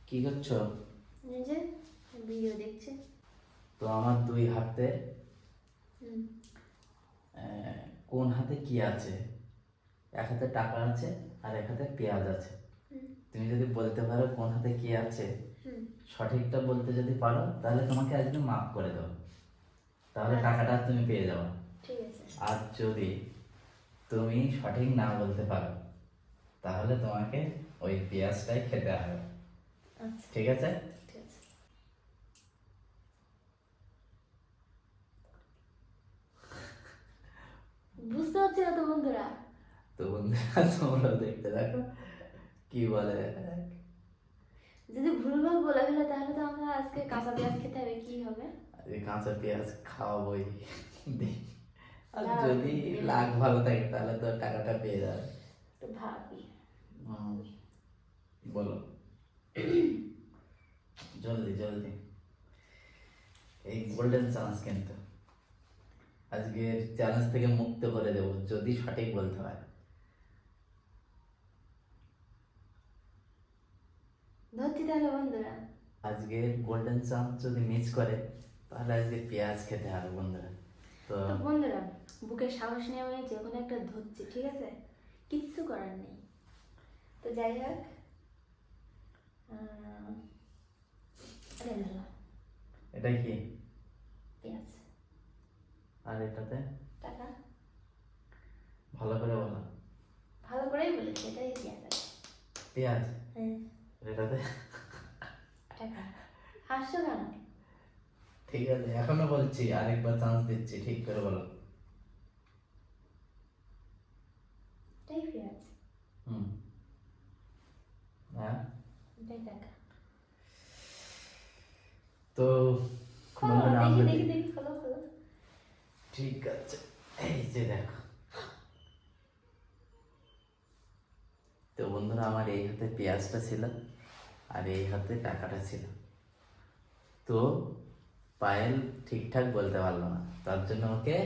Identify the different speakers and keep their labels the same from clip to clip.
Speaker 1: কি করছো?
Speaker 2: এই যে ভিডিও দেখছে।
Speaker 1: তো আমার দুই হাতে
Speaker 2: হুম।
Speaker 1: কোন হাতে কি আছে? এক হাতে টাকা আছে আর এক হাতে পেঁয়াজ আছে।
Speaker 2: হুম।
Speaker 1: তুমি যদি বলতে পারো কোন হাতে কি আছে,
Speaker 2: হুম।
Speaker 1: সঠিকটা বলতে যদি পারো, তাহলে তোমাকে আজকে মাফ করে দেবো, তাহলে
Speaker 2: আচ্ছা,
Speaker 1: টাকাটা তুমি পেয়ে যাবে।
Speaker 2: ঠিক আছে।
Speaker 1: আর যদি তুমি সঠিক না বলতে পারো, তাহলে তোমাকে ওই পেঁয়াজটাই খেতে হবে।
Speaker 2: আচ্ছা,
Speaker 1: ঠিক আছে?
Speaker 2: ঠিক আছে। বুঝতে পারছি না তো বন্ধুরা।
Speaker 1: তো বন্ধুরা, তোমরা দেখতে থাকো কি বলে।
Speaker 2: যদি ভুলভাল বলে ফেলে তাহলে তো আমরা আজকে কাঁচা পেঁয়াজ খেতে হবে, কি হবে?
Speaker 1: আজকে কাঁচা পেঁয়াজ খাওয়াবোই। আর
Speaker 2: দাঁড়াও,
Speaker 1: যদি লাক ভালো থাকে তাহলে তো টাকাটা পেয়ে যাবে।
Speaker 2: একটু ভাবি।
Speaker 1: হুম, বলো। জলদি জলদি, এই গোল্ডেন চান্স কিন্তু আজকে চ্যালেঞ্জ থেকে মুক্ত করে দেবো যদি সঠিক বলতে হয়।
Speaker 2: ধরছি তাহলে বন্ধুরা।
Speaker 1: আজকে গোল্ডেন চান্স যদি মিস করে, তাহলে আজকে পেঁয়াজ খেতে হবে বন্ধুরা। তো
Speaker 2: তো বন্ধুরা, বুকে সাহস নিয়ে আমি যে কোনো একটা ধরছি, ঠিক আছে? কিচ্ছু করার নেই। তো যাই হোক, আরে না,
Speaker 1: এটা কি?
Speaker 2: পেঁয়াজ।
Speaker 1: আর এটাতে?
Speaker 2: টাকা।
Speaker 1: ভালো করে বলো।
Speaker 2: ভালো করেই বলেছি, এটাই পেঁয়াজ আছে।
Speaker 1: পেঁয়াজ।
Speaker 2: হ্যাঁ।
Speaker 1: এটাতে?
Speaker 2: টাকা। হাসছো কেন?
Speaker 1: ঠিক আছে, এখনো বলছি, আরেকবার চান্স দিচ্ছি, ঠিক করে বলো।
Speaker 2: এটাই পেঁয়াজ।
Speaker 1: হুম। হ্যাঁ।
Speaker 2: এটাই টাকা।
Speaker 1: তো
Speaker 2: খোলো,
Speaker 1: বন্ধুরা,
Speaker 2: দেখি
Speaker 1: আমরা
Speaker 2: দেখি দেখি, খোলো খোলো।
Speaker 1: ঠিক আছে, এই যে দেখো। তো বন্ধুরা, আমার এই হাতে পেঁয়াজটা ছিল আর এই হাতে টাকাটা ছিল। তো পায়েল ঠিকঠাক বলতে পারলো না, তার জন্য ওকে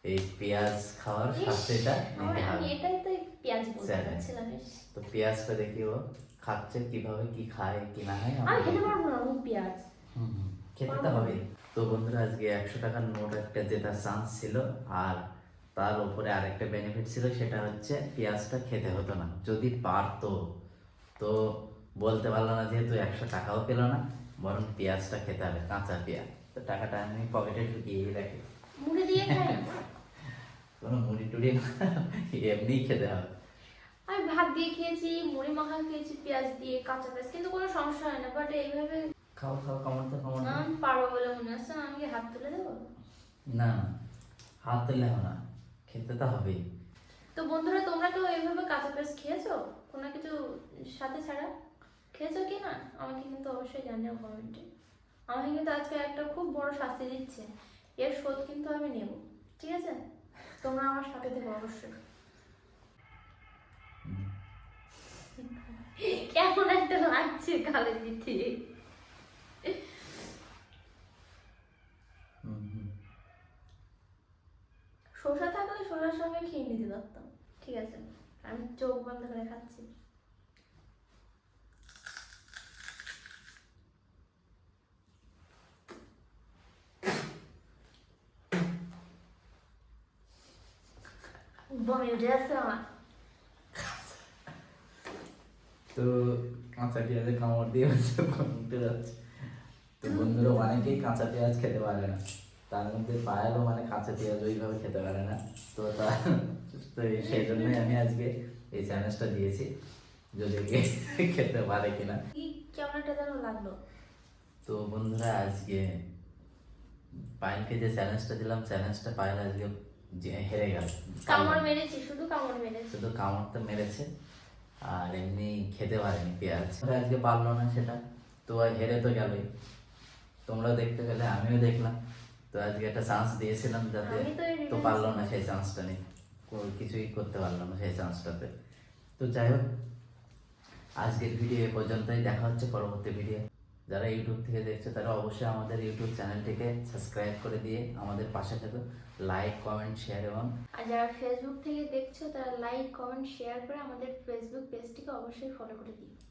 Speaker 1: এই পেঁয়াজ খাওয়ার শাস্তিটা নিতে
Speaker 2: আমি
Speaker 1: হবে।
Speaker 2: এটাই তো পেঁয়াজ বলতে
Speaker 1: চ্যালেঞ্জ।
Speaker 2: চাচ্ছিলাম।
Speaker 1: তো পেঁয়াজটা দেখি ও খাচ্ছে কিভাবে, কি খায় কি না হয়।
Speaker 2: আমি খেতে পারবো না আমি পেঁয়াজ।
Speaker 1: হুম হুম, খেতে তো হবেই। তো বন্ধুরা, আজকে 100 টাকার নোট একটা জেতার চান্স ছিল, আর তার উপরে আরেকটা বেনিফিট ছিল, সেটা হচ্ছে পেঁয়াজটা খেতে হতো না যদি পারতো। তো বলতে পারলো না যেহেতু 100 টাকাও পেলো না, বরং পেঁয়াজটা খেতে হবে, কাঁচা পেঁয়াজ। তো টাকাটা আমি পকেটে ঢুকিয়ে রাখি।
Speaker 2: মুড়ি দিয়ে খাই।
Speaker 1: কোনো মুড়ি টুড়ি না, এমনিই খেতে হবে।
Speaker 2: আমি ভাত দিয়ে খেয়েছি, মুড়ি মাখা খেয়েছি পেঁয়াজ দিয়ে, কাঁচা পেঁয়াজ, কিন্তু কোনো সমস্যা হয় না। বাট এইভাবে
Speaker 1: খাও খাও, কমন তো কমন।
Speaker 2: আমি পারবো বলে মনে হচ্ছে না। আমি কি হাত তুলে দেবো?
Speaker 1: না না, হাত তুললে হবে না, খেতে তো হবেই।
Speaker 2: তো বন্ধুরা, তোমরা কেউ এইভাবে কাঁচা পেঁয়াজ খেয়েছো কোনো কিছু সাথে ছাড়া? খেয়েছো কি না আমাকে কিন্তু অবশ্যই জানিও কমেন্টে। আমাকে কিন্তু আজকে একটা খুব বড় শাস্তি দিচ্ছে, এর শোধ কিন্তু আমি নেব, ঠিক আছে? তোমরা আমার সাথে থেকো অবশ্যই। কেমন একটা লাগছে গালে দিতে।
Speaker 1: হুম হুম।
Speaker 2: শসা থাকলে শসার সঙ্গে খেয়ে নিতে পারতাম, ঠিক আছে? আমি চোখ বন্ধ করে খাচ্ছি। বমি উঠে যাচ্ছে আমার।
Speaker 1: তো কাঁচা পেঁয়াজে কামড় দিয়ে হচ্ছে উঠে যাচ্ছে। তো বন্ধুরা, অনেকেই কাঁচা পেঁয়াজ খেতে পারে না, তার মধ্যে পায়েলও মানে কাঁচা পেঁয়াজ ওইভাবে খেতে পারে না। তো তো সেই জন্যই আমি আজকে এই চ্যালেঞ্জটা দিয়েছি, যদি খেতে পারে কিনা।
Speaker 2: কি কেমন একটা যেন লাগলো।
Speaker 1: তো বন্ধুরা, আজকে পায়েলকে যে চ্যালেঞ্জটা দিলাম, চ্যালেঞ্জটা পায়েল আজকে হেরে গেল।
Speaker 2: কামড় মেরেছি, শুধু কামড় মেরেছি।
Speaker 1: শুধু কামড়টা মেরেছে, আর এমনি খেতে পারেনি পেঁয়াজ। আজকে পারলো না সেটা, তো আর হেরে তো গেলই। তোমরা দেখতে পেলে, আমিও দেখলাম। তো আজকে একটা চান্স দিয়েছিলাম যাতে,
Speaker 2: আমি তো
Speaker 1: তো পারলো না সেই চান্সটা নেই, কিছুই করতে পারলো না সেই চান্সটাতে। তো যাই হোক, আজকের ভিডিও এ পর্যন্তই। দেখা হচ্ছে পরবর্তী ভিডিও। যারা ইউটিউব থেকে দেখছে তারা অবশ্যই আমাদের ইউটিউব চ্যানেলটিকে সাবস্ক্রাইব করে দিয়ে আমাদের পাশে থাকো। লাইক, কমেন্ট, শেয়ার এবং
Speaker 2: আর যারা ফেসবুক থেকে দেখছো তারা লাইক কমেন্ট শেয়ার করে আমাদের ফেসবুক পেজটিকে অবশ্যই ফলো করে দিও।